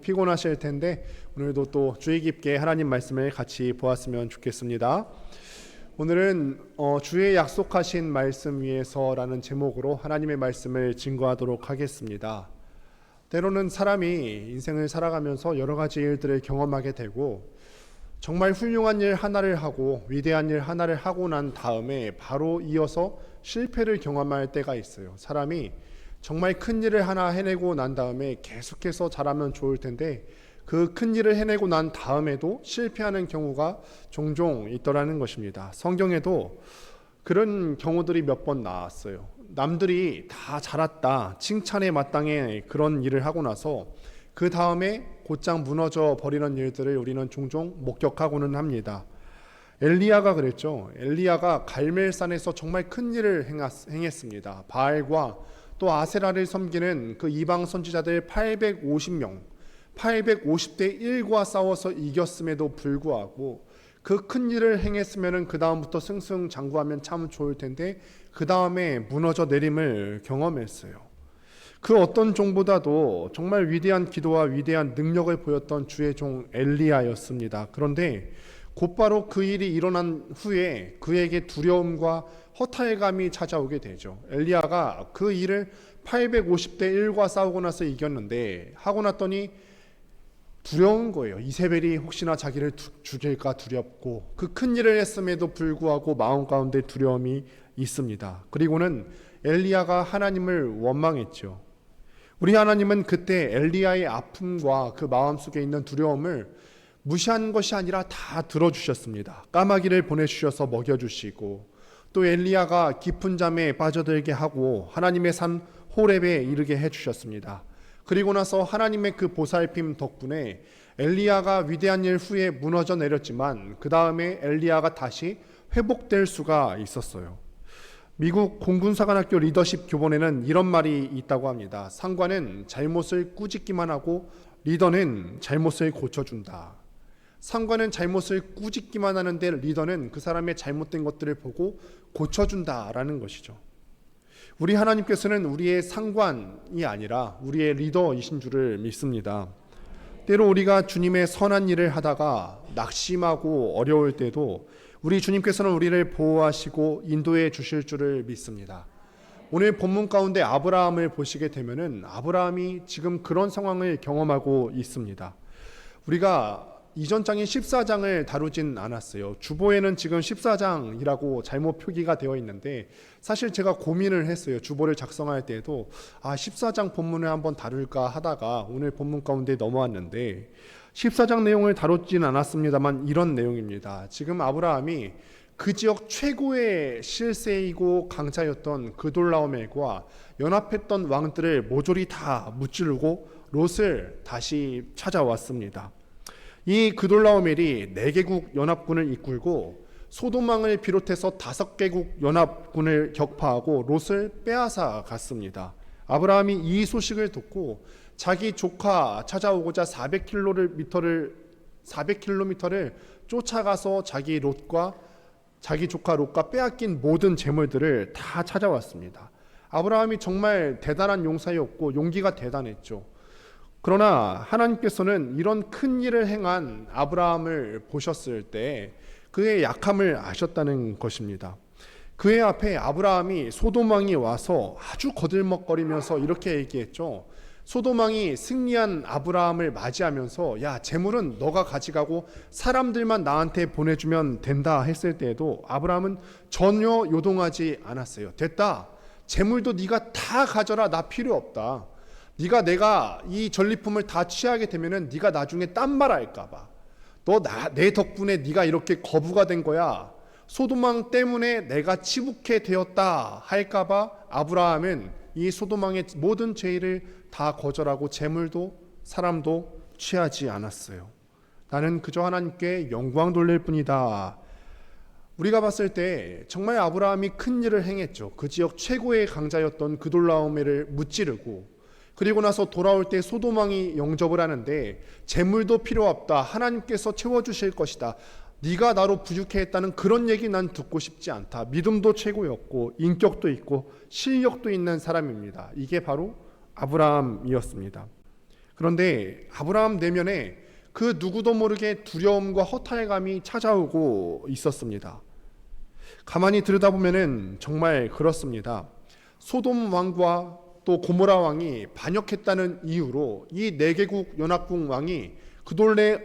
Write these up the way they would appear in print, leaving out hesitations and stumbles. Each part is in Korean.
피곤하실 텐데 오늘도 또 주의 깊게 하나님 말씀을 같이 보았으면 좋겠습니다. 오늘은 주의 약속하신 말씀 위에서라는 제목으로 하나님의 말씀을 증거하도록 하겠습니다. 때로는 사람이 인생을 살아가면서 여러 가지 일들을 경험하게 되고 정말 훌륭한 일 하나를 하고 위대한 일 하나를 하고 난 다음에 바로 이어서 실패를 경험할 때가 있어요. 사람이 정말 큰 일을 하나 해내고 난 다음에 계속해서 잘하면 좋을 텐데 그 큰 일을 해내고 난 다음에도 실패하는 경우가 종종 있더라는 것입니다. 성경에도 그런 경우들이 몇 번 나왔어요. 남들이 다 잘했다 칭찬에 마땅해 그런 일을 하고 나서 그 다음에 곧장 무너져 버리는 일들을 우리는 종종 목격하고는 합니다. 엘리야가 그랬죠. 엘리야가 갈멜산에서 정말 큰 일을 행했습니다. 바알과 또 아세라를 섬기는 그 이방 선지자들 850명, 850대 1과 싸워서 이겼음에도 불구하고 그 큰 일을 행했으면 그 다음부터 승승장구하면 참 좋을 텐데 그 다음에 무너져 내림을 경험했어요. 그 어떤 종보다도 정말 위대한 기도와 위대한 능력을 보였던 주의 종 엘리야였습니다. 그런데 곧바로 그 일이 일어난 후에 그에게 두려움과 허탈감이 찾아오게 되죠. 엘리야가 그 일을 850대 1과 싸우고 나서 이겼는데 하고 났더니 두려운 거예요. 이세벨이 혹시나 자기를 죽일까 두렵고 그 큰 일을 했음에도 불구하고 마음 가운데 두려움이 있습니다. 그리고는 엘리야가 하나님을 원망했죠. 우리 하나님은 그때 엘리야의 아픔과 그 마음속에 있는 두려움을 무시한 것이 아니라 다 들어주셨습니다. 까마귀를 보내주셔서 먹여주시고 또 엘리야가 깊은 잠에 빠져들게 하고 하나님의 산 호렙에 이르게 해주셨습니다. 그리고 나서 하나님의 그 보살핌 덕분에 엘리야가 위대한 일 후에 무너져 내렸지만 그 다음에 엘리야가 다시 회복될 수가 있었어요. 미국 공군사관학교 리더십 교본에는 이런 말이 있다고 합니다. 상관은 잘못을 꾸짖기만 하고 리더는 잘못을 고쳐준다. 상관은 잘못을 꾸짖기만 하는데 리더는 그 사람의 잘못된 것들을 보고 고쳐준다라는 것이죠. 우리 하나님께서는 우리의 상관이 아니라 우리의 리더이신 줄을 믿습니다. 때로 우리가 주님의 선한 일을 하다가 낙심하고 어려울 때도 우리 주님께서는 우리를 보호하시고 인도해 주실 줄을 믿습니다. 오늘 본문 가운데 아브라함을 보시게 되면은 아브라함이 지금 그런 상황을 경험하고 있습니다. 우리가 이전 장인 14장을 다루진 않았어요. 주보에는 지금 14장이라고 잘못 표기가 되어 있는데 사실 제가 고민을 했어요. 주보를 작성할 때에도 14장 본문을 한번 다룰까 하다가 오늘 본문 가운데 넘어왔는데 14장 내용을 다루진 않았습니다만 이런 내용입니다. 지금 아브라함이 그 지역 최고의 실세이고 강자였던 그돌라오멜과 연합했던 왕들을 모조리 다 무찌르고 롯을 다시 찾아왔습니다. 이 그돌라오멜이 4개국 연합군을 이끌고 소돔왕을 비롯해서 5개국 연합군을 격파하고 롯을 빼앗아 갔습니다. 아브라함이 이 소식을 듣고 자기 조카 찾아오고자 400km를 쫓아가서 자기 조카 롯과 빼앗긴 모든 재물들을 다 찾아왔습니다. 아브라함이 정말 대단한 용사였고 용기가 대단했죠. 그러나 하나님께서는 이런 큰 일을 행한 아브라함을 보셨을 때 그의 약함을 아셨다는 것입니다. 그의 앞에 아브라함이 소돔왕이 와서 아주 거들먹거리면서 이렇게 얘기했죠. 소돔왕이 승리한 아브라함을 맞이하면서 야, 재물은 너가 가져가고 사람들만 나한테 보내주면 된다 했을 때에도 아브라함은 전혀 요동하지 않았어요. 됐다. 재물도 네가 다 가져라. 나 필요 없다. 내가 이 전리품을 다 취하게 되면은 네가 나중에 딴 말 할까 봐. 내 덕분에 네가 이렇게 거부가 된 거야. 소돔왕 때문에 내가 치북해 되었다 할까 봐 아브라함은 이 소돔왕의 모든 죄를 다 거절하고 재물도 사람도 취하지 않았어요. 나는 그저 하나님께 영광 돌릴 뿐이다. 우리가 봤을 때 정말 아브라함이 큰 일을 행했죠. 그 지역 최고의 강자였던 그돌라오멜을 무찌르고 그리고 나서 돌아올 때 소돔왕이 영접을 하는데 재물도 필요 없다. 하나님께서 채워주실 것이다. 네가 나로 부족해 했다는 그런 얘기 난 듣고 싶지 않다. 믿음도 최고였고 인격도 있고 실력도 있는 사람입니다. 이게 바로 아브라함이었습니다. 그런데 아브라함 내면에 그 누구도 모르게 두려움과 허탈감이 찾아오고 있었습니다. 가만히 들여다보면 정말 그렇습니다. 소돔 왕과 또 고모라 왕이 반역했다는 이유로 이 4개국 연합국 왕이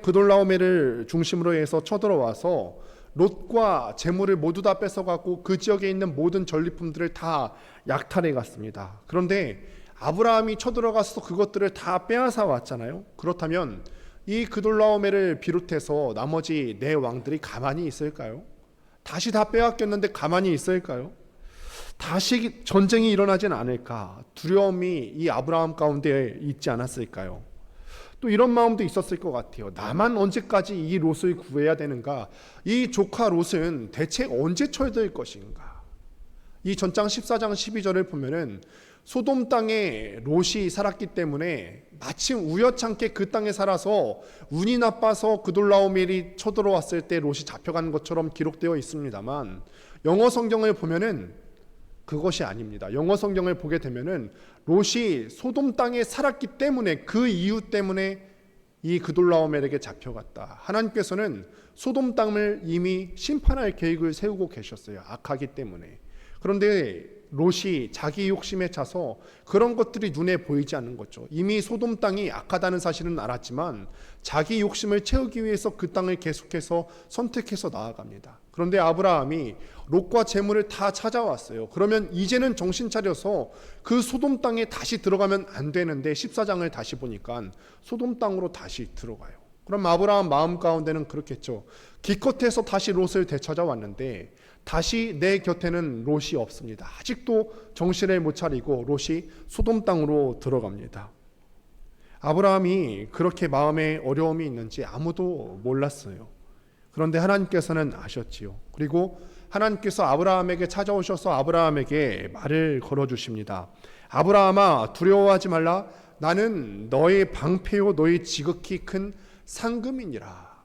그돌라오메를 중심으로 해서 쳐들어와서 롯과 재물을 모두 다 뺏어가고 그 지역에 있는 모든 전리품들을 다 약탈해 갔습니다. 그런데 아브라함이 쳐들어가서 그것들을 다 빼앗아 왔잖아요. 그렇다면 이 그돌라오메를 비롯해서 나머지 4왕들이 가만히 있을까요? 다시 다 빼앗겼는데 가만히 있을까요? 다시 전쟁이 일어나진 않을까? 두려움이 이 아브라함 가운데 있지 않았을까요? 또 이런 마음도 있었을 것 같아요. 나만 언제까지 이 롯을 구해야 되는가? 이 조카 롯은 대체 언제 철들 것인가? 이 전장 14장 12절을 보면은 소돔 땅에 롯이 살았기 때문에 마침 우연찮게 그 땅에 살아서 운이 나빠서 그돌라오멜이 쳐들어왔을 때 롯이 잡혀간 것처럼 기록되어 있습니다만, 영어 성경을 보면은 그것이 아닙니다. 영어 성경을 보게 되면은 롯이 소돔 땅에 살았기 때문에, 그 이유 때문에 이 그돌라오멜에게 잡혀갔다. 하나님께서는 소돔 땅을 이미 심판할 계획을 세우고 계셨어요. 악하기 때문에. 그런데 롯이 자기 욕심에 차서 그런 것들이 눈에 보이지 않는 거죠. 이미 소돔 땅이 악하다는 사실은 알았지만 자기 욕심을 채우기 위해서 그 땅을 계속해서 선택해서 나아갑니다. 그런데 아브라함이 롯과 재물을 다 찾아왔어요. 그러면 이제는 정신 차려서 그 소돔 땅에 다시 들어가면 안 되는데 14장을 다시 보니까 소돔 땅으로 다시 들어가요. 그럼 아브라함 마음 가운데는 그렇겠죠. 기껏해서 다시 롯을 되찾아왔는데 다시 내 곁에는 롯이 없습니다. 아직도 정신을 못 차리고 롯이 소돔 땅으로 들어갑니다. 아브라함이 그렇게 마음에 어려움이 있는지 아무도 몰랐어요. 그런데 하나님께서는 아셨지요. 그리고 하나님께서 아브라함에게 찾아오셔서 아브라함에게 말을 걸어주십니다. 아브라함아, 두려워하지 말라. 나는 너의 방패요 너의 지극히 큰 상급이니라.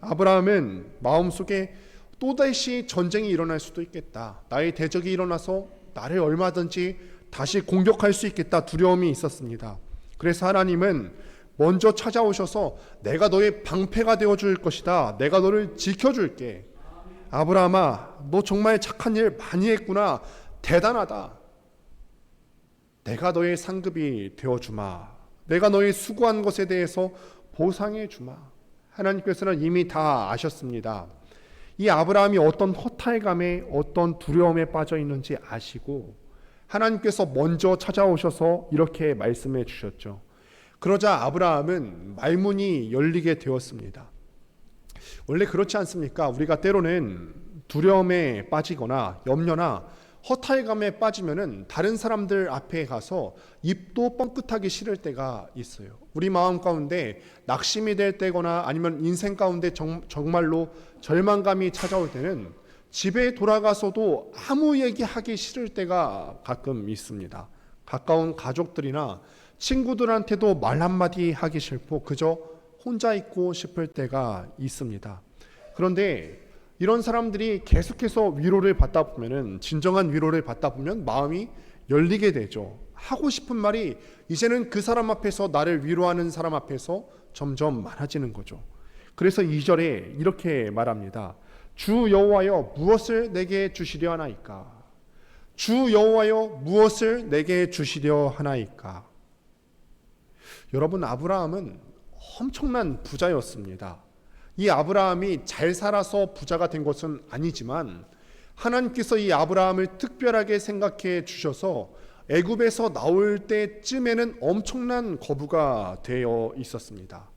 아브라함은 마음속에 또다시 전쟁이 일어날 수도 있겠다. 나의 대적이 일어나서 나를 얼마든지 다시 공격할 수 있겠다. 두려움이 있었습니다. 그래서 하나님은 먼저 찾아오셔서 내가 너의 방패가 되어줄 것이다. 내가 너를 지켜줄게. 아브라함아, 너 정말 착한 일 많이 했구나. 대단하다. 내가 너의 상급이 되어주마. 내가 너의 수고한 것에 대해서 보상해 주마. 하나님께서는 이미 다 아셨습니다. 이 아브라함이 어떤 허탈감에 어떤 두려움에 빠져 있는지 아시고 하나님께서 먼저 찾아오셔서 이렇게 말씀해 주셨죠. 그러자 아브라함은 말문이 열리게 되었습니다. 원래 그렇지 않습니까? 우리가 때로는 두려움에 빠지거나 염려나 허탈감에 빠지면은 다른 사람들 앞에 가서 입도 뻥끗하기 싫을 때가 있어요. 우리 마음 가운데 낙심이 될 때거나 아니면 인생 가운데 정말로 절망감이 찾아올 때는 집에 돌아가서도 아무 얘기하기 싫을 때가 가끔 있습니다. 가까운 가족들이나 친구들한테도 말 한마디 하기 싫고 그저 혼자 있고 싶을 때가 있습니다. 그런데 이런 사람들이 계속해서 위로를 받다 보면은, 진정한 위로를 받다 보면 마음이 열리게 되죠. 하고 싶은 말이 이제는 그 사람 앞에서, 나를 위로하는 사람 앞에서 점점 많아지는 거죠. 그래서 2절에 이렇게 말합니다. 주 여호와여 무엇을 내게 주시려 하나이까? 주 여호와여 무엇을 내게 주시려 하나이까? 여러분, 아브라함은 엄청난 부자였습니다. 이 아브라함이 잘 살아서 부자가 된 것은 아니지만 하나님께서 이 아브라함을 특별하게 생각해 주셔서 애굽에서 나올 때쯤에는 엄청난 거부가 되어 있었습니다.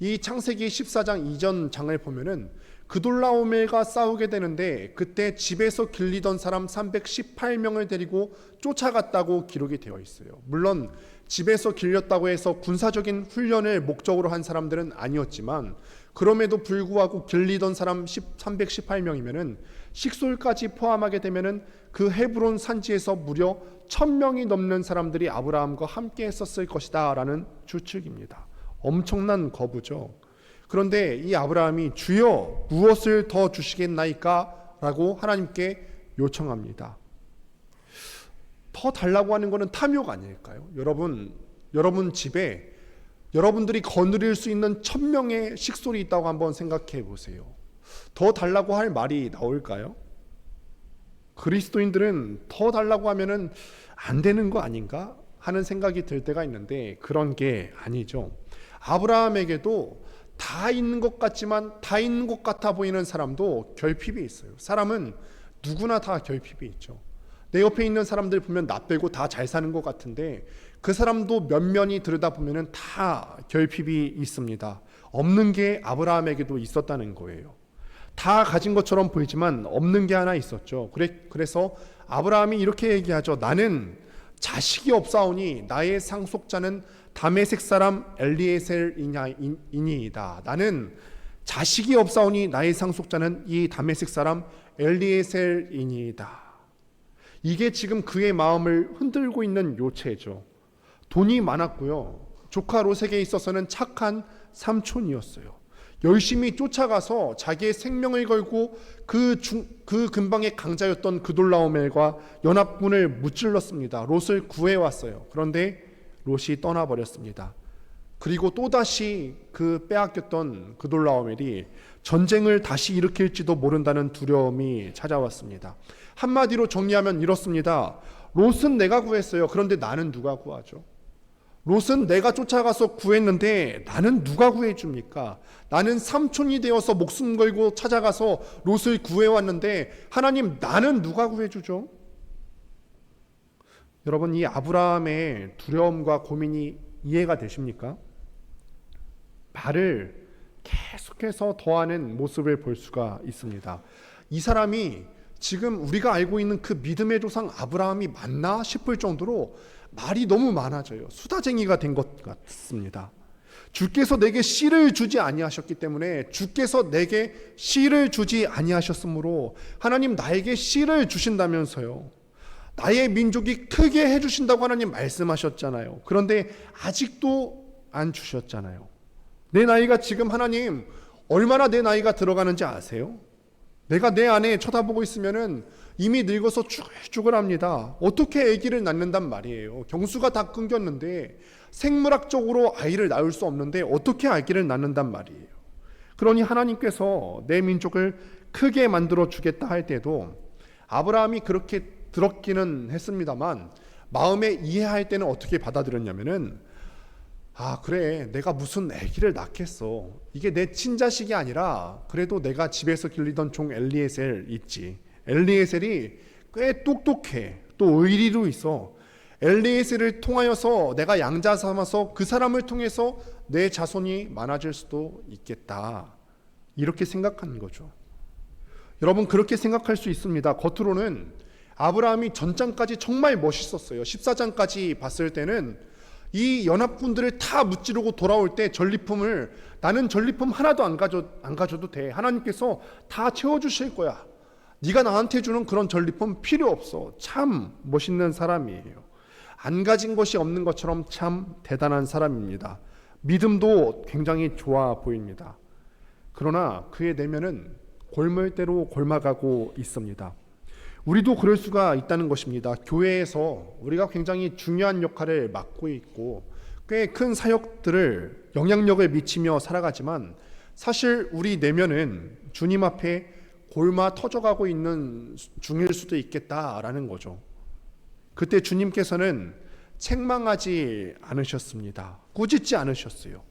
이 창세기 14장 이전 장을 보면은 그돌라오멜과 싸우게 되는데 그때 집에서 길리던 사람 318명을 데리고 쫓아갔다고 기록이 되어 있어요. 물론 집에서 길렸다고 해서 군사적인 훈련을 목적으로 한 사람들은 아니었지만 그럼에도 불구하고 길리던 사람 318명이면은 식솔까지 포함하게 되면은 그 헤브론 산지에서 무려 1000명이 넘는 사람들이 아브라함과 함께 했었을 것이다 라는 추측입니다. 엄청난 거부죠. 그런데 이 아브라함이 주여 무엇을 더 주시겠나이까? 라고 하나님께 요청합니다. 더 달라고 하는 것은 탐욕 아닐까요? 여러분 집에 여러분들이 거느릴 수 있는 1000명의 식솔이 있다고 한번 생각해 보세요. 더 달라고 할 말이 나올까요? 그리스도인들은 더 달라고 하면은 안 되는 거 아닌가 하는 생각이 들 때가 있는데 그런 게 아니죠. 아브라함에게도 다 있는 것 같지만 다 있는 것 같아 보이는 사람도 결핍이 있어요. 사람은 누구나 다 결핍이 있죠. 내 옆에 있는 사람들 보면 나 빼고 다 잘 사는 것 같은데 그 사람도 면면이 들여다보면 다 결핍이 있습니다. 없는 게 아브라함에게도 있었다는 거예요. 다 가진 것처럼 보이지만 없는 게 하나 있었죠. 그래서 아브라함이 이렇게 얘기하죠. 나는 자식이 없사오니 나의 상속자는 다메섹 사람 엘리에셀이니이다. 나는 자식이 없사오니 나의 상속자는 이 다메섹 사람 엘리에셀이니이다. 이게 지금 그의 마음을 흔들고 있는 요체죠. 돈이 많았고요. 조카 롯에게 있어서는 착한 삼촌이었어요. 열심히 쫓아가서 자기의 생명을 걸고 그 근방의 강자였던 그돌라오멜과 연합군을 무찔렀습니다. 롯을 구해왔어요. 그런데 롯이 떠나버렸습니다. 그리고 또다시 그 빼앗겼던 그돌라오멜이 전쟁을 다시 일으킬지도 모른다는 두려움이 찾아왔습니다. 한마디로 정리하면 이렇습니다. 롯은 내가 구했어요. 그런데 나는 누가 구하죠? 롯은 내가 쫓아가서 구했는데 나는 누가 구해줍니까? 나는 삼촌이 되어서 목숨 걸고 찾아가서 롯을 구해왔는데 하나님 나는 누가 구해주죠? 여러분 이 아브라함의 두려움과 고민이 이해가 되십니까? 말을 계속해서 더하는 모습을 볼 수가 있습니다. 이 사람이 지금 우리가 알고 있는 그 믿음의 조상 아브라함이 맞나 싶을 정도로 말이 너무 많아져요. 수다쟁이가 된 것 같습니다. 주께서 내게 씨를 주지 아니하셨기 때문에 주께서 내게 씨를 주지 아니하셨으므로 하나님 나에게 씨를 주신다면서요. 나의 민족이 크게 해주신다고 하나님 말씀하셨잖아요. 그런데 아직도 안 주셨잖아요. 내 나이가 지금 하나님 얼마나 내 나이가 들어가는지 아세요? 내가 내 아내 쳐다보고 있으면은 이미 늙어서 쭈글쭈글합니다. 어떻게 아기를 낳는단 말이에요. 경수가 다 끊겼는데 생물학적으로 아이를 낳을 수 없는데 어떻게 아기를 낳는단 말이에요. 그러니 하나님께서 내 민족을 크게 만들어 주겠다 할 때도 아브라함이 그렇게 들었기는 했습니다만 마음에 이해할 때는 어떻게 받아들였냐면은 아 그래 내가 무슨 아기를 낳겠어. 이게 내 친자식이 아니라 그래도 내가 집에서 길리던 종 엘리에셀 있지. 엘리에셀이 꽤 똑똑해. 또 의리도 있어. 엘리에셀을 통하여서 내가 양자 삼아서 그 사람을 통해서 내 자손이 많아질 수도 있겠다. 이렇게 생각하는 거죠. 여러분 그렇게 생각할 수 있습니다. 겉으로는 아브라함이 전장까지 정말 멋있었어요. 14장까지 봤을 때는 이 연합군들을 다 무찌르고 돌아올 때 전리품을 나는 전리품 하나도 안 가져도 돼. 하나님께서 다 채워주실 거야. 네가 나한테 주는 그런 전리품 필요 없어. 참 멋있는 사람이에요. 안 가진 것이 없는 것처럼 참 대단한 사람입니다. 믿음도 굉장히 좋아 보입니다. 그러나 그의 내면은 골물대로 골마가고 있습니다. 우리도 그럴 수가 있다는 것입니다. 교회에서 우리가 굉장히 중요한 역할을 맡고 있고 꽤 큰 사역들을 영향력을 미치며 살아가지만 사실 우리 내면은 주님 앞에 골마 터져가고 있는 중일 수도 있겠다라는 거죠. 그때 주님께서는 책망하지 않으셨습니다. 꾸짖지 않으셨어요.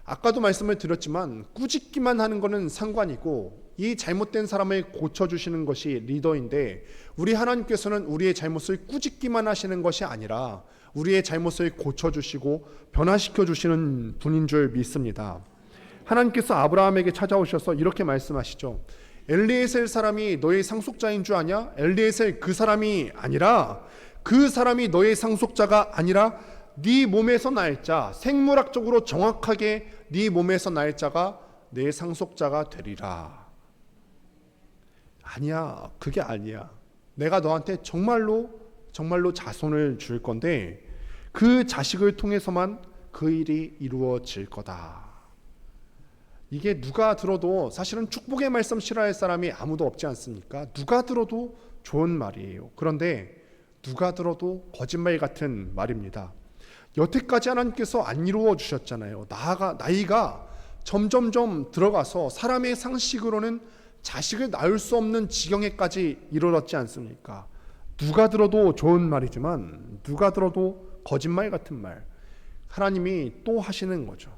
아까도 말씀을 드렸지만 꾸짖기만 하는 것은 상관이고 이 잘못된 사람을 고쳐주시는 것이 리더인데 우리 하나님께서는 우리의 잘못을 꾸짖기만 하시는 것이 아니라 우리의 잘못을 고쳐주시고 변화시켜주시는 분인 줄 믿습니다. 하나님께서 아브라함에게 찾아오셔서 이렇게 말씀하시죠. 엘리에셀 사람이 너의 상속자인 줄 아냐? 엘리에셀 그 사람이 아니라 그 사람이 너의 상속자가 아니라 네 몸에서 날 자, 생물학적으로 정확하게 네 몸에서 날 자가 내 상속자가 되리라. 아니야, 그게 아니야. 내가 너한테 정말로 자손을 줄 건데 그 자식을 통해서만 그 일이 이루어질 거다. 이게 누가 들어도 사실은 축복의 말씀 싫어할 사람이 아무도 없지 않습니까? 누가 들어도 좋은 말이에요. 그런데 누가 들어도 거짓말 같은 말입니다. 여태까지 하나님께서 안 이루어 주셨잖아요. 나이가 점점점 들어가서 사람의 상식으로는 자식을 낳을 수 없는 지경에까지 이르렀지 않습니까? 누가 들어도 좋은 말이지만 누가 들어도 거짓말 같은 말, 하나님이 또 하시는 거죠.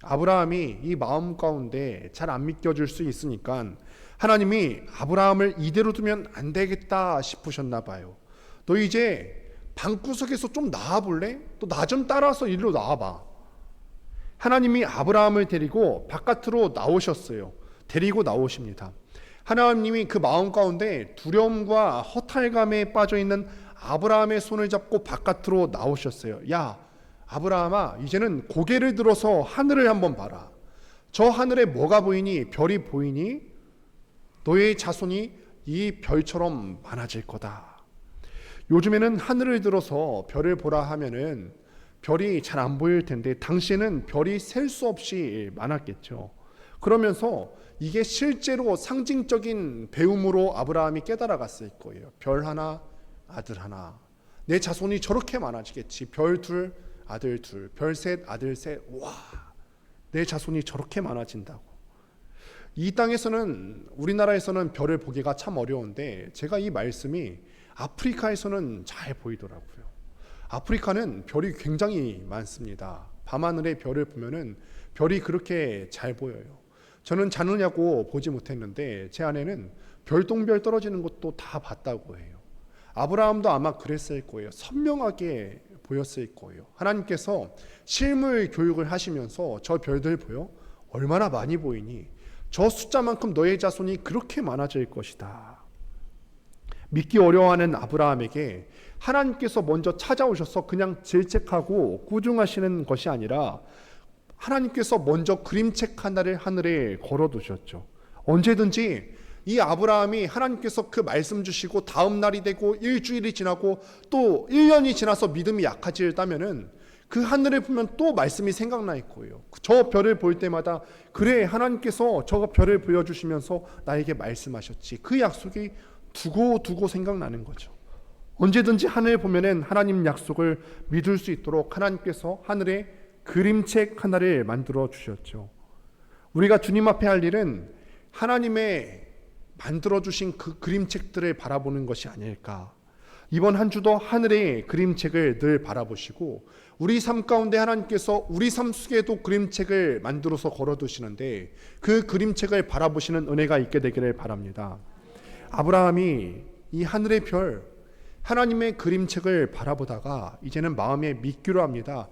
아브라함이 이 마음 가운데 잘 안 믿겨질 수 있으니까 하나님이 아브라함을 이대로 두면 안 되겠다 싶으셨나 봐요. 너 이제 방구석에서 좀 나와볼래? 또 나 좀 따라서 이리로 나와봐. 하나님이 아브라함을 데리고 바깥으로 나오셨어요. 데리고 나오십니다. 하나님이 그 마음 가운데 두려움과 허탈감에 빠져있는 아브라함의 손을 잡고 바깥으로 나오셨어요. 야, 아브라함아, 이제는 고개를 들어서 하늘을 한번 봐라. 저 하늘에 뭐가 보이니? 별이 보이니? 너의 자손이 이 별처럼 많아질 거다. 요즘에는 하늘을 들어서 별을 보라 하면은 별이 잘 안 보일 텐데 당시에는 별이 셀 수 없이 많았겠죠. 그러면서 이게 실제로 상징적인 배움으로 아브라함이 깨달아갔을 거예요. 별 하나, 아들 하나. 내 자손이 저렇게 많아지겠지. 별 둘, 아들 둘. 별 셋, 아들 셋. 와, 내 자손이 저렇게 많아진다고. 이 땅에서는, 우리나라에서는 별을 보기가 참 어려운데 제가 이 말씀이 아프리카에서는 잘 보이더라고요. 아프리카는 별이 굉장히 많습니다. 밤하늘의 별을 보면은 별이 그렇게 잘 보여요. 저는 자느냐고 보지 못했는데 제 아내는 별똥별 떨어지는 것도 다 봤다고 해요. 아브라함도 아마 그랬을 거예요. 선명하게 보였을 거예요. 하나님께서 실물 교육을 하시면서 저 별들 보여? 얼마나 많이 보이니? 저 숫자만큼 너의 자손이 그렇게 많아질 것이다. 믿기 어려워하는 아브라함에게 하나님께서 먼저 찾아오셔서 그냥 질책하고 꾸중하시는 것이 아니라 하나님께서 먼저 그림책 하나를 하늘에 걸어두셨죠. 언제든지 이 아브라함이 하나님께서 그 말씀 주시고 다음 날이 되고 일주일이 지나고 또 1년이 지나서 믿음이 약해질다면은 그 하늘을 보면 또 말씀이 생각날 거예요. 저 별을 볼 때마다 그래, 하나님께서 저 별을 보여주시면서 나에게 말씀하셨지. 그 약속이 두고 생각나는 거죠. 언제든지 하늘 보면은 하나님 약속을 믿을 수 있도록 하나님께서 하늘에 그림책 하나를 만들어 주셨죠. 우리가 주님 앞에 할 일은 하나님의 만들어 주신 그 그림책들을 바라보는 것이 아닐까. 이번 한 주도 하늘의 그림책을 늘 바라보시고 우리 삶 가운데 하나님께서 우리 삶 속에도 그림책을 만들어서 걸어두시는데 그 그림책을 바라보시는 은혜가 있게 되기를 바랍니다. 아브라함이 이 하늘의 별, 하나님의 그림책을 바라보다가 이제는 마음에 믿기로 합니다.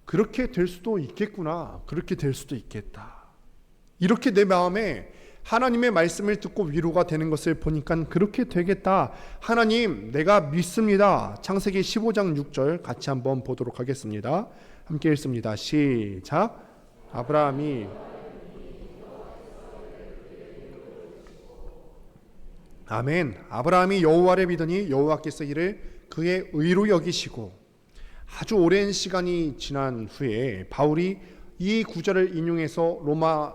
그렇게 될 수도 있겠구나. 그렇게 될 수도 있겠다. 이렇게 내 마음에 하나님의 말씀을 듣고 위로가 되는 것을 보니까 그렇게 되겠다. 하나님, 내가 믿습니다. 창세기 15장 6절 같이 한번 보도록 하겠습니다. 함께 읽습니다. 시작. 아브라함이 아멘. 아브라함이 여호와를 믿으니 여호와께서 이를 그의 의로 여기시고. 아주 오랜 시간이 지난 후에 바울이 이 구절을 인용해서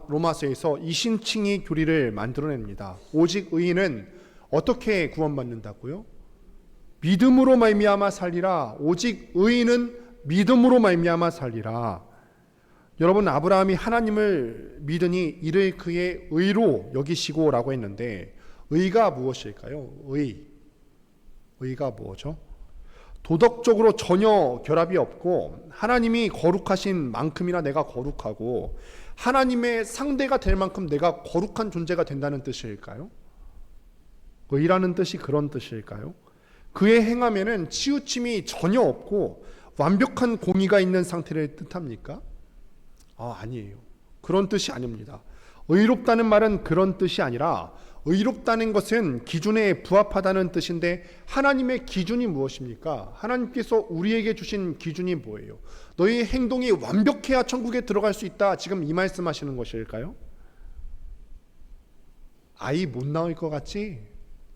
로마서에서 이신칭의 교리를 만들어냅니다. 오직 의인은 어떻게 구원받는다고요? 믿음으로 말미암아 살리라. 오직 의인은 믿음으로 말미암아 살리라. 여러분, 아브라함이 하나님을 믿으니 이를 그의 의로 여기시고 라고 했는데 의가 무엇일까요? 의가 뭐죠? 도덕적으로 전혀 결합이 없고 하나님이 거룩하신 만큼이나 내가 거룩하고 하나님의 상대가 될 만큼 내가 거룩한 존재가 된다는 뜻일까요? 의라는 뜻이 그런 뜻일까요? 그의 행함에는 치우침이 전혀 없고 완벽한 공의가 있는 상태를 뜻합니까? 아니에요. 그런 뜻이 아닙니다. 의롭다는 말은 그런 뜻이 아니라 의롭다는 것은 기준에 부합하다는 뜻인데 하나님의 기준이 무엇입니까? 하나님께서 우리에게 주신 기준이 뭐예요? 너희 행동이 완벽해야 천국에 들어갈 수 있다. 지금 이 말씀하시는 것일까요? 아이 못 낳을 것 같지?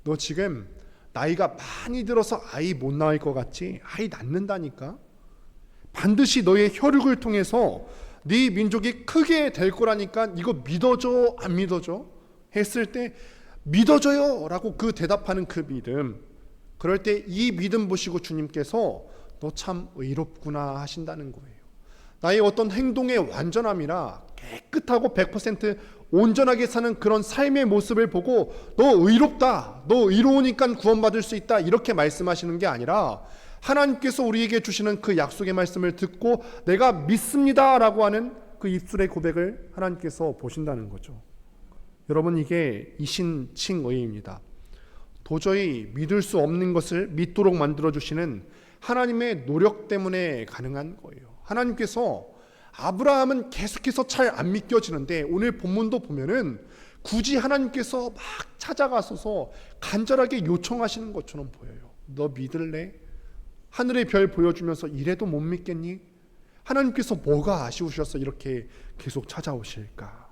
너 지금 나이가 많이 들어서 아이 못 낳을 것 같지? 아이 낳는다니까? 반드시 너의 혈육을 통해서 네 민족이 크게 될 거라니까 이거 믿어줘? 안 믿어줘? 했을 때 믿어줘요 라고 그 대답하는 그 믿음, 그럴 때 이 믿음 보시고 주님께서 너 참 의롭구나 하신다는 거예요. 나의 어떤 행동의 완전함이라 깨끗하고 100% 온전하게 사는 그런 삶의 모습을 보고 너 의롭다, 너 의로우니까 구원받을 수 있다 이렇게 말씀하시는 게 아니라 하나님께서 우리에게 주시는 그 약속의 말씀을 듣고 내가 믿습니다 라고 하는 그 입술의 고백을 하나님께서 보신다는 거죠. 여러분, 이게 이신칭의입니다. 도저히 믿을 수 없는 것을 믿도록 만들어주시는 하나님의 노력 때문에 가능한 거예요. 하나님께서 아브라함은 계속해서 잘 안 믿겨지는데 오늘 본문도 보면은 굳이 하나님께서 막 찾아가서서 간절하게 요청하시는 것처럼 보여요. 너 믿을래? 하늘의 별 보여주면서 이래도 못 믿겠니? 하나님께서 뭐가 아쉬우셔서 이렇게 계속 찾아오실까?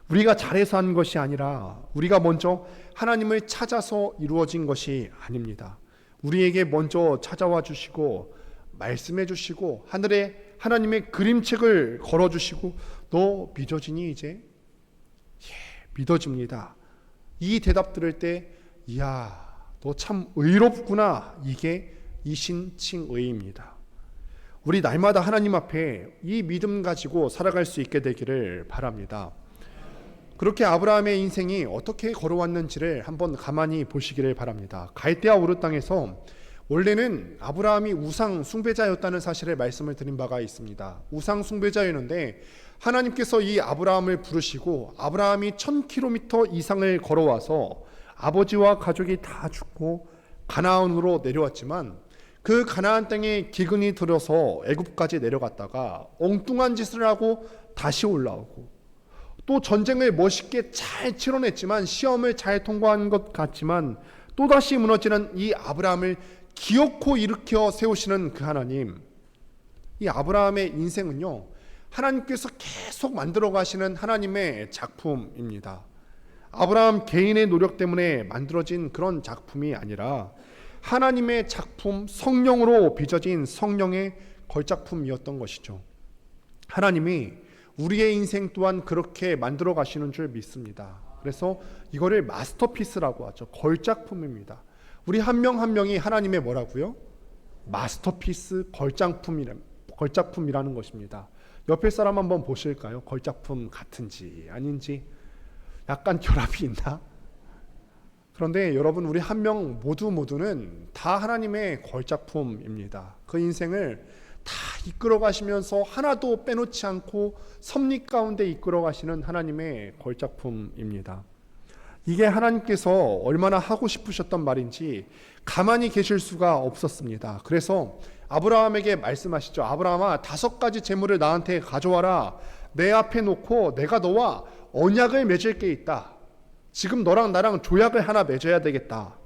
우리가 잘해서 한 것이 아니라 우리가 먼저 하나님을 찾아서 이루어진 것이 아닙니다. 우리에게 먼저 찾아와 주시고 말씀해 주시고 하늘에 하나님의 그림책을 걸어주시고 너 믿어지니 이제? 예, 믿어집니다. 이 대답 들을 때 이야 너 참 의롭구나, 이게 이신칭의입니다. 우리 날마다 하나님 앞에 이 믿음 가지고 살아갈 수 있게 되기를 바랍니다. 그렇게 아브라함의 인생이 어떻게 걸어왔는지를 한번 가만히 보시기를 바랍니다. 갈대아 우르 땅에서 원래는 아브라함이 우상 숭배자였다는 사실을 말씀을 드린 바가 있습니다. 우상 숭배자였는데 하나님께서 이 아브라함을 부르시고 아브라함이 1000km 이상을 걸어와서 아버지와 가족이 다 죽고 가나안으로 내려왔지만 그 가나안 땅에 기근이 들어서 애굽까지 내려갔다가 엉뚱한 짓을 하고 다시 올라오고 또 전쟁을 멋있게 잘 치러냈지만 시험을 잘 통과한 것 같지만 또다시 무너지는 이 아브라함을 기어코 일으켜 세우시는 그 하나님, 이 아브라함의 인생은요 하나님께서 계속 만들어 가시는 하나님의 작품입니다. 아브라함 개인의 노력 때문에 만들어진 그런 작품이 아니라 하나님의 작품, 성령으로 빚어진 성령의 걸작품이었던 것이죠. 하나님이 우리의 인생 또한 그렇게 만들어 가시는 줄 믿습니다. 그래서 이거를 마스터피스라고 하죠. 걸작품입니다. 우리 한 명 한 명이 하나님의 뭐라고요? 마스터피스, 걸작품이라는 것입니다. 옆에 사람 한번 보실까요? 걸작품 같은지 아닌지 약간 결합이 있나? 그런데 여러분, 우리 한 명 모두는 다 하나님의 걸작품입니다. 그 인생을 다 이끌어 가시면서 하나도 빼놓지 않고 섭리 가운데 이끌어 가시는 하나님의 걸작품입니다. 이게 하나님께서 얼마나 하고 싶으셨던 말인지 가만히 계실 수가 없었습니다. 그래서 아브라함에게 말씀하시죠. 아브라함아, 5가지 재물을 나한테 가져와라. 내 앞에 놓고 내가 너와 언약을 맺을 게 있다. 지금 너랑 나랑 조약을 하나 맺어야 되겠다.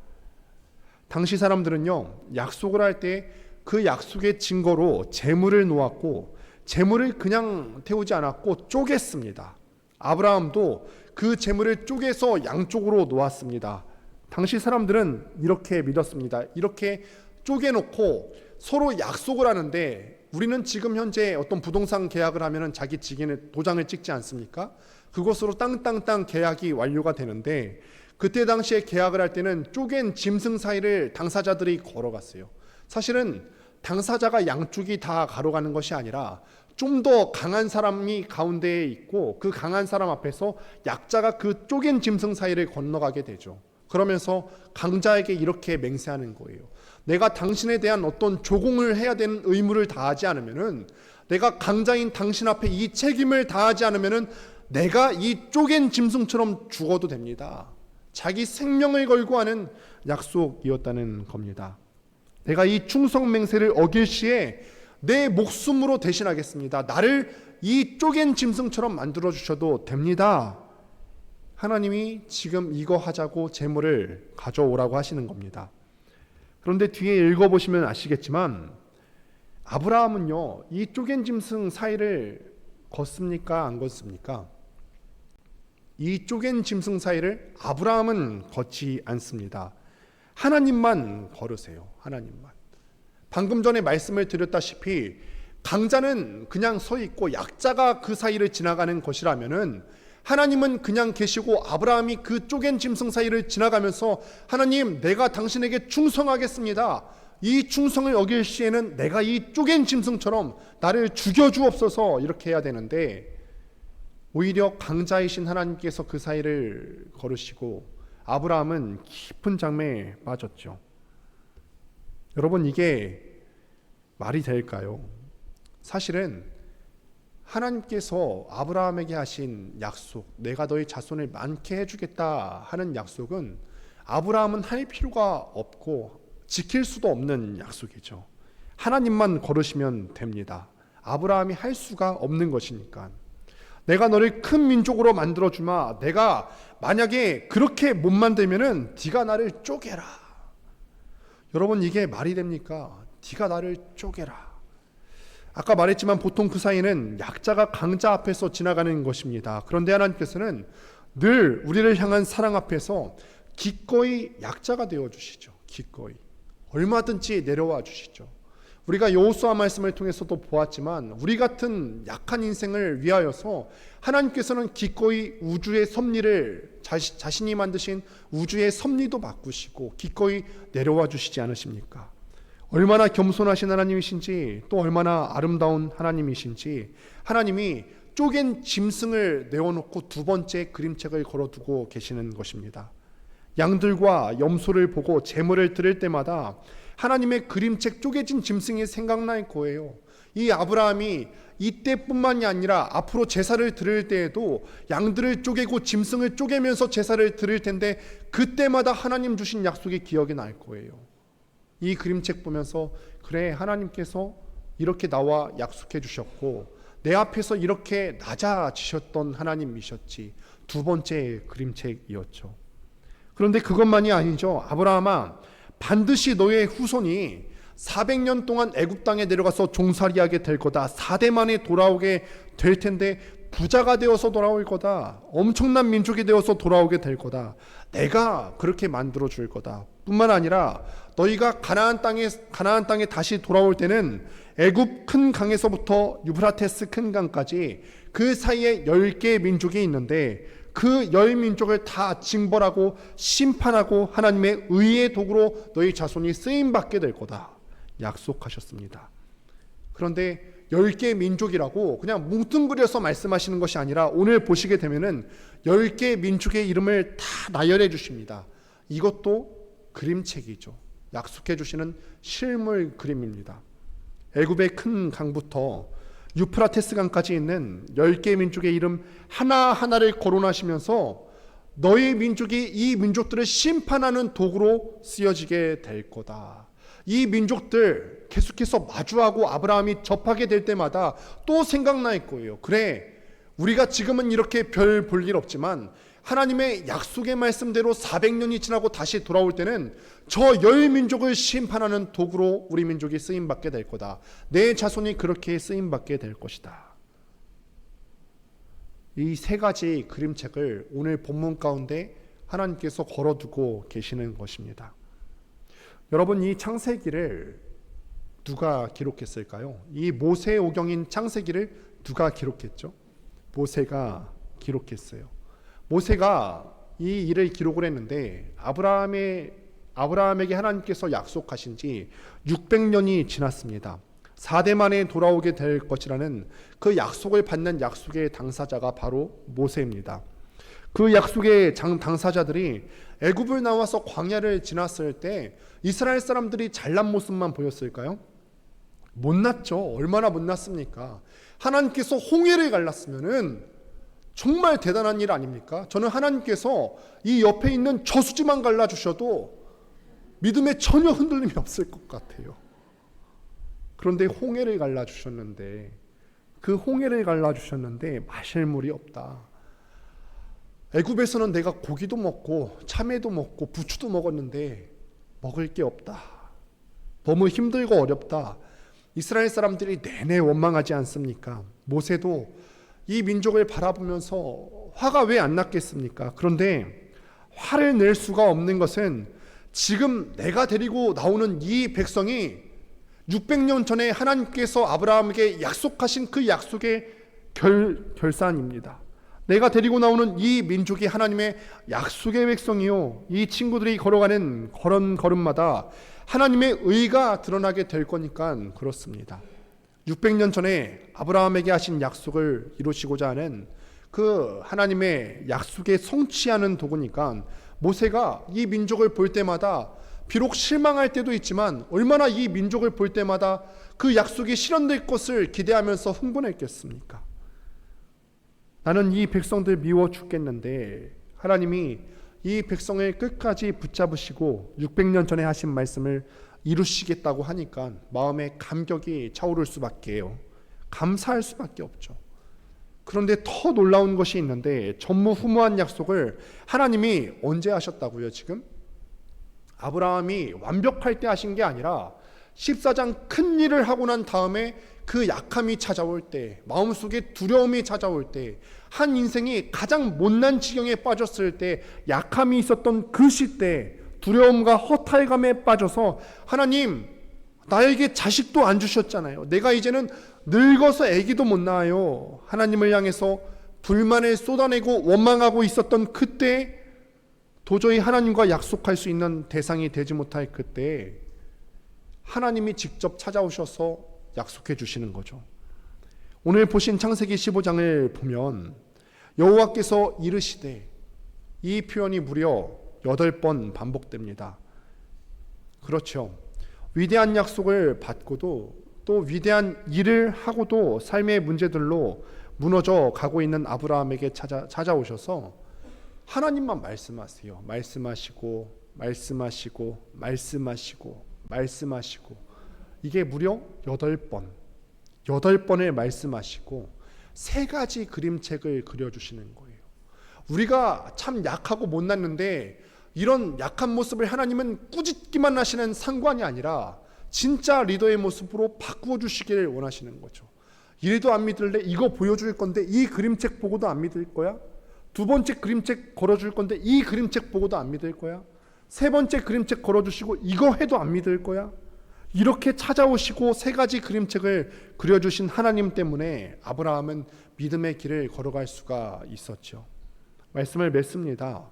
당시 사람들은요, 약속을 할 때 그 약속의 증거로 재물을 놓았고 재물을 그냥 태우지 않았고 쪼갰습니다. 아브라함도 그 재물을 쪼개서 양쪽으로 놓았습니다. 당시 사람들은 이렇게 믿었습니다. 이렇게 쪼개놓고 서로 약속을 하는데, 우리는 지금 현재 어떤 부동산 계약을 하면 자기 직인의 도장을 찍지 않습니까? 그것으로 땅 계약이 완료가 되는데, 그때 당시에 계약을 할 때는 쪼갠 짐승 사이를 당사자들이 걸어갔어요. 사실은 당사자가 양쪽이 다 가로가는 것이 아니라 좀 더 강한 사람이 가운데에 있고 그 강한 사람 앞에서 약자가 그 쪼갠 짐승 사이를 건너가게 되죠. 그러면서 강자에게 이렇게 맹세하는 거예요. 내가 당신에 대한 어떤 조공을 해야 되는 의무를 다하지 않으면은, 내가 강자인 당신 앞에 이 책임을 다하지 않으면은 내가 이 쪼갠 짐승처럼 죽어도 됩니다. 자기 생명을 걸고 하는 약속이었다는 겁니다. 내가 이 충성 맹세를 어길 시에 내 목숨으로 대신하겠습니다. 나를 이 쪼갠 짐승처럼 만들어 주셔도 됩니다. 하나님이 지금 이거 하자고 재물을 가져오라고 하시는 겁니다. 그런데 뒤에 읽어보시면 아시겠지만 아브라함은요, 이 쪼갠 짐승 사이를 걷습니까? 안 걷습니까? 이 쪼갠 짐승 사이를 아브라함은 걷지 않습니다. 하나님만 걸으세요. 하나님만. 방금 전에 말씀을 드렸다시피 강자는 그냥 서 있고 약자가 그 사이를 지나가는 것이라면은, 하나님은 그냥 계시고 아브라함이 그 쪼갠 짐승 사이를 지나가면서 하나님, 내가 당신에게 충성하겠습니다. 이 충성을 어길 시에는 내가 이 쪼갠 짐승처럼 나를 죽여주옵소서 이렇게 해야 되는데 오히려 강자이신 하나님께서 그 사이를 걸으시고 아브라함은 깊은 잠에 빠졌죠. 여러분, 이게 말이 될까요? 사실은 하나님께서 아브라함에게 하신 약속, 내가 너희 자손을 많게 해주겠다 하는 약속은 아브라함은 할 필요가 없고 지킬 수도 없는 약속이죠. 하나님만 걸으시면 됩니다. 아브라함이 할 수가 없는 것이니까. 내가 너를 큰 민족으로 만들어주마. 내가 만약에 그렇게 못 만들면은 네가 나를 쪼개라. 여러분, 이게 말이 됩니까? 네가 나를 쪼개라. 아까 말했지만 보통 그 사이는 약자가 강자 앞에서 지나가는 것입니다. 그런데 하나님께서는 늘 우리를 향한 사랑 앞에서 기꺼이 약자가 되어주시죠. 기꺼이 얼마든지 내려와 주시죠. 우리가 여호수아 말씀을 통해서도 보았지만 우리 같은 약한 인생을 위하여서 하나님께서는 기꺼이 우주의 섭리를 자신이 만드신 우주의 섭리도 바꾸시고 기꺼이 내려와 주시지 않으십니까? 얼마나 겸손하신 하나님이신지, 또 얼마나 아름다운 하나님이신지, 하나님이 쪼갠 짐승을 내어놓고 두 번째 그림책을 걸어두고 계시는 것입니다. 양들과 염소를 보고 제물을 드릴 때마다 하나님의 그림책 쪼개진 짐승이 생각날 거예요. 이 아브라함이 이때뿐만이 아니라 앞으로 제사를 드릴 때에도 양들을 쪼개고 짐승을 쪼개면서 제사를 드릴 텐데 그때마다 하나님 주신 약속이 기억이 날 거예요. 이 그림책 보면서 그래, 하나님께서 이렇게 나와 약속해 주셨고 내 앞에서 이렇게 낮아지셨던 하나님이셨지. 두 번째 그림책이었죠. 그런데 그것만이 아니죠. 아브라함아, 반드시 너의 후손이 400년 동안 애굽 땅에 내려가서 종살이하게 될 거다. 4대 만에 돌아오게 될 텐데 부자가 되어서 돌아올 거다. 엄청난 민족이 되어서 돌아오게 될 거다. 내가 그렇게 만들어 줄 거다. 뿐만 아니라 너희가 가나안 땅에 다시 돌아올 때는 애굽 큰 강에서부터 유브라테스 큰 강까지 그 사이에 10개의 민족이 있는데 그 10민족을 다 징벌하고 심판하고 하나님의 의의 도구로 너희 자손이 쓰임받게 될 거다 약속하셨습니다. 그런데 10개의 민족이라고 그냥 뭉뚱그려서 말씀하시는 것이 아니라 오늘 보시게 되면은 10개의 민족의 이름을 다 나열해 주십니다. 이것도 그림책이죠. 약속해 주시는 실물 그림입니다. 애굽의 큰 강부터 유프라테스 강까지 있는 10개의 민족의 이름 하나하나를 거론하시면서 너희 민족이 이 민족들을 심판하는 도구로 쓰여지게 될 거다. 이 민족들 계속해서 마주하고 아브라함이 접하게 될 때마다 또 생각날 거예요. 그래, 우리가 지금은 이렇게 별 볼 일 없지만 하나님의 약속의 말씀대로 400년이 지나고 다시 돌아올 때는 저 10민족을 심판하는 도구로 우리 민족이 쓰임받게 될 거다. 내 자손이 그렇게 쓰임받게 될 것이다. 이 세 가지 그림책을 오늘 본문 가운데 하나님께서 걸어두고 계시는 것입니다. 여러분, 이 창세기를 누가 기록했을까요? 이 모세오경인 창세기를 누가 기록했죠? 모세가 기록했어요. 모세가 이 일을 기록을 했는데 아브라함에게 하나님께서 약속하신 지 600년이 지났습니다. 4대 만에 돌아오게 될 것이라는 그 약속을 받는 약속의 당사자가 바로 모세입니다. 그 약속의 당사자들이 애굽을 나와서 광야를 지났을 때 이스라엘 사람들이 잘난 모습만 보였을까요? 못났죠. 얼마나 못났습니까? 하나님께서 홍해를 갈랐으면은 정말 대단한 일 아닙니까? 저는 하나님께서 이 옆에 있는 저수지만 갈라주셔도 믿음에 전혀 흔들림이 없을 것 같아요. 그런데 홍해를 갈라주셨는데 마실 물이 없다. 애굽에서는 내가 고기도 먹고 참외도 먹고 부추도 먹었는데 먹을 게 없다. 너무 힘들고 어렵다. 이스라엘 사람들이 내내 원망하지 않습니까? 모세도 이 민족을 바라보면서 화가 왜 안 났겠습니까? 그런데 화를 낼 수가 없는 것은 지금 내가 데리고 나오는 이 백성이 600년 전에 하나님께서 아브라함에게 약속하신 그 약속의 결산입니다. 내가 데리고 나오는 이 민족이 하나님의 약속의 백성이요, 이 친구들이 걸어가는 걸음마다 하나님의 의가 드러나게 될 거니까 그렇습니다. 600년 전에 아브라함에게 하신 약속을 이루시고자 하는 그 하나님의 약속에 성취하는 도구니까 모세가 이 민족을 볼 때마다 비록 실망할 때도 있지만 얼마나 이 민족을 볼 때마다 그 약속이 실현될 것을 기대하면서 흥분했겠습니까? 나는 이 백성들 미워 죽겠는데 하나님이 이 백성을 끝까지 붙잡으시고 600년 전에 하신 말씀을 이루시겠다고 하니까 마음에 감격이 차오를 수밖에요. 감사할 수밖에 없죠. 그런데 더 놀라운 것이 있는데 전무후무한 약속을 하나님이 언제 하셨다고요? 지금 아브라함이 완벽할 때 하신 게 아니라 14장 큰 일을 하고 난 다음에 그 약함이 찾아올 때, 마음속에 두려움이 찾아올 때, 한 인생이 가장 못난 지경에 빠졌을 때, 약함이 있었던 그 시대, 두려움과 허탈감에 빠져서 하나님 나에게 자식도 안 주셨잖아요. 내가 이제는 늙어서 아기도 못 낳아요. 하나님을 향해서 불만을 쏟아내고 원망하고 있었던 그때 도저히 하나님과 약속할 수 있는 대상이 되지 못할 그때 하나님이 직접 찾아오셔서 약속해 주시는 거죠. 오늘 보신 창세기 15장을 보면 여호와께서 이르시되, 이 표현이 무려 8번 반복됩니다. 그렇죠. 위대한 약속을 받고도 또 위대한 일을 하고도 삶의 문제들로 무너져 가고 있는 아브라함에게 찾아오셔서 하나님만 말씀하세요. 말씀하시고 말씀하시고 말씀하시고 말씀하시고, 이게 무려 8번을 말씀하시고 3가지 그림책을 그려주시는 거예요. 우리가 참 약하고 못났는데 이런 약한 모습을 하나님은 꾸짖기만 하시는 상관이 아니라 진짜 리더의 모습으로 바꾸어 주시기를 원하시는 거죠. 이래도 안 믿을래? 이거 보여줄 건데 이 그림책 보고도 안 믿을 거야? 2번째 그림책 걸어줄 건데 이 그림책 보고도 안 믿을 거야? 3번째 그림책 걸어주시고 이거 해도 안 믿을 거야? 이렇게 찾아오시고 3가지 그림책을 그려주신 하나님 때문에 아브라함은 믿음의 길을 걸어갈 수가 있었죠. 말씀을 맺습니다.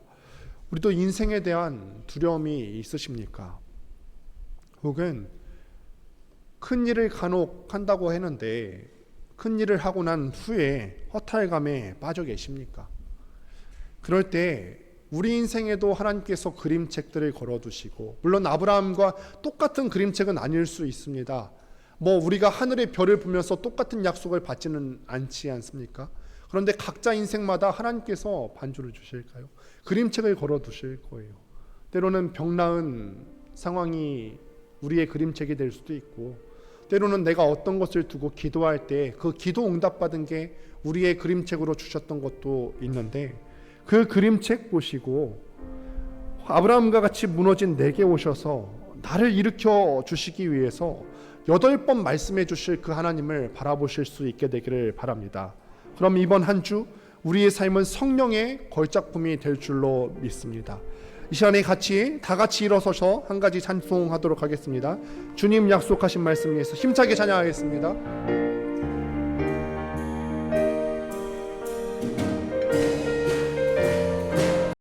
우리도 인생에 대한 두려움이 있으십니까? 혹은 큰 일을 간혹 한다고 했는데 큰 일을 하고 난 후에 허탈감에 빠져 계십니까? 그럴 때 우리 인생에도 하나님께서 그림책들을 걸어두시고, 물론 아브라함과 똑같은 그림책은 아닐 수 있습니다. 우리가 하늘의 별을 보면서 똑같은 약속을 받지는 않지 않습니까? 그런데 각자 인생마다 하나님께서 반주를 주실까요? 그림책을 걸어두실 거예요. 때로는 병 나은 상황이 우리의 그림책이 될 수도 있고, 때로는 내가 어떤 것을 두고 기도할 때 그 기도 응답받은 게 우리의 그림책으로 주셨던 것도 있는데, 그 그림책 보시고 아브라함과 같이 무너진 내게 오셔서 나를 일으켜 주시기 위해서 8번 말씀해 주실 그 하나님을 바라보실 수 있게 되기를 바랍니다. 그럼 이번 한 주 우리의 삶은 성령의 걸작품이 될 줄로 믿습니다. 이 시간에 다 같이 일어서서 한 가지 찬송하도록 하겠습니다. 주님 약속하신 말씀 위해서 힘차게 찬양하겠습니다.